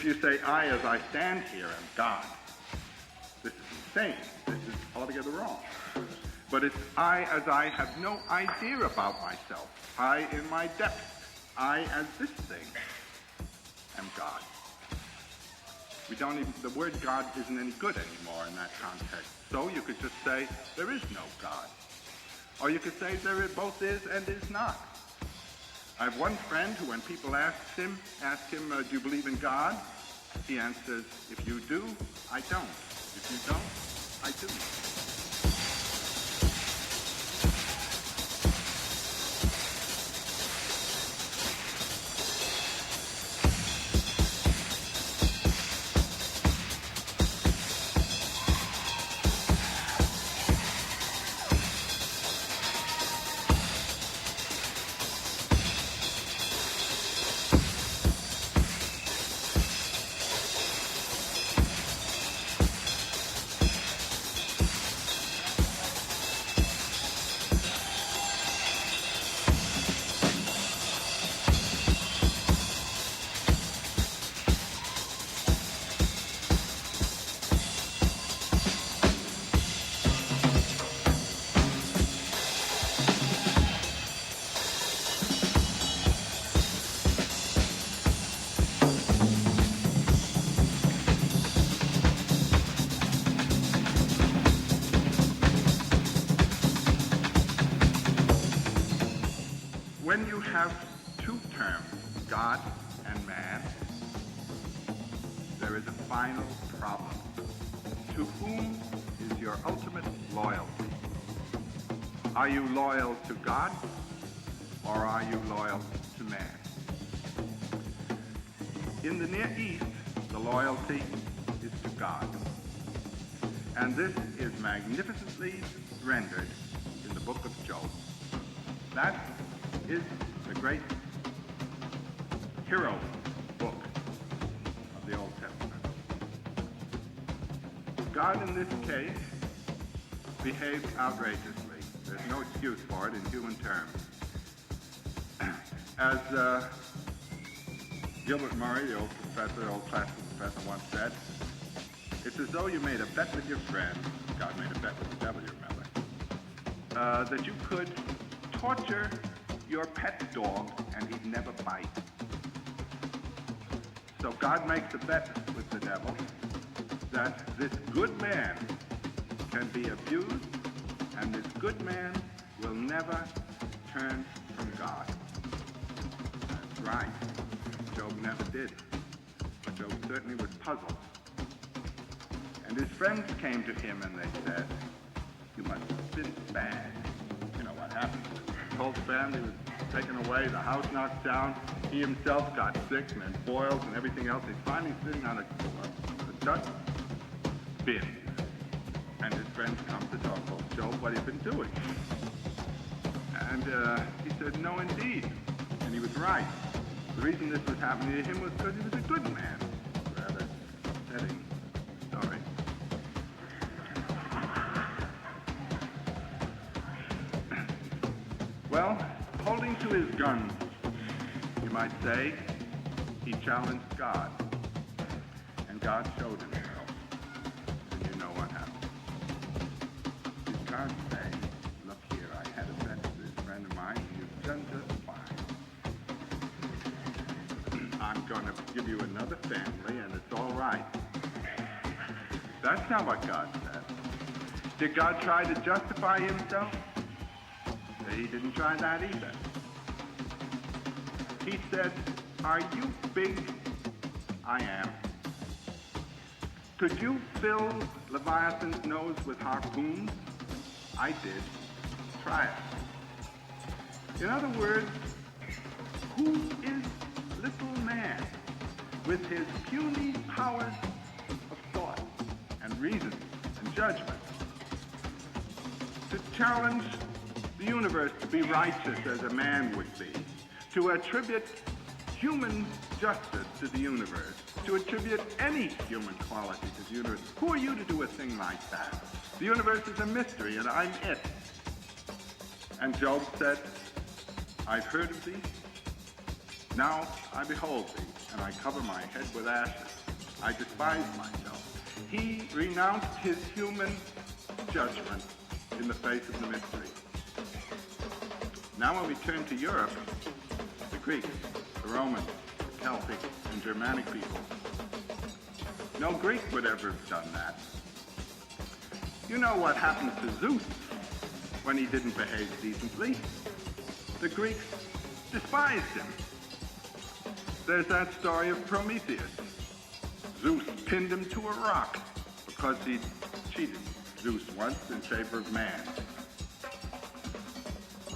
you say, I as I stand here am God, this is insane. This is altogether wrong. But it's I as I have no idea about myself. I in my depths. I as this thing am God. The word God isn't any good anymore in that context. So you could just say, there is no God. Or you could say there both is and is not. I have one friend who, when people ask him, do you believe in God? He answers, if you do, I don't. If you don't, I do. When you have two terms, God and man, there is a final problem. To whom is your ultimate loyalty? Are you loyal to God, or are you loyal to man? In the Near East, the loyalty is to God. And this is magnificently rendered in the book of Job. That is the great hero book of the Old Testament. God, in this case, behaved outrageously. There's no excuse for it in human terms. As Gilbert Murray, the old classical professor, once said, it's as though you made a bet with your friend, God made a bet with the devil, you remember, that you could torture your pet dog and he'd never bite. So God makes a bet with the devil that this good man can be abused and this good man will never turn from God. That's right. Job never did. But Job certainly was puzzled. And his friends came to him and they said, you must have been bad. You know what happened? His whole family was taken away, the house knocked down, he himself got sick and then boils and everything else. He's finally sitting on a dust bin. And his friends come to talk, oh, Job, what have you been doing? And he said, no, indeed. And he was right. The reason this was happening to him was because he was a good man. Rather upsetting story. Well, holding to his guns, you might say, he challenged God. And God showed himself. And you know what happened. You can't say, look here, I had a bet with this friend of mine, and you've done just fine. I'm going to give you another family, and it's all right. That's not what God said. Did God try to justify himself? He didn't try that either. He said, are you big? I am. Could you fill Leviathan's nose with harpoons? I did. Try it. In other words, who is little man with his puny powers of thought and reason and judgment to challenge the universe to be righteous as a man would be, to attribute human justice to the universe, to attribute any human quality to the universe? Who are you to do a thing like that? The universe is a mystery, and I'm it. And Job said, I've heard of thee, now I behold thee, and I cover my head with ashes. I despise myself. He renounced his human judgment in the face of the mystery. Now when we turn to Europe, the Greeks, the Romans, the Celtic, and Germanic people, no Greek would ever have done that. You know what happened to Zeus when he didn't behave decently? The Greeks despised him. There's that story of Prometheus. Zeus pinned him to a rock because he cheated Zeus once in favor of man.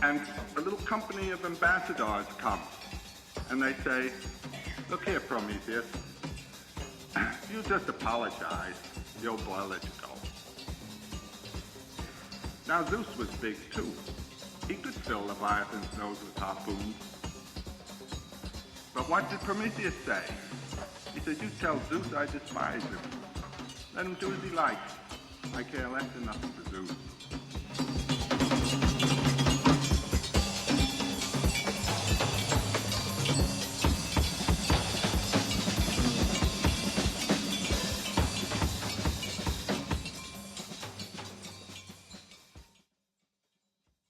And a little company of ambassadors come, and they say, look here, Prometheus, you just apologize, the old boy will let you go. Now Zeus was big too. He could fill Leviathan's nose with harpoons. But what did Prometheus say? He said, you tell Zeus I despise him. Let him do as he likes. I care less than nothing for Zeus.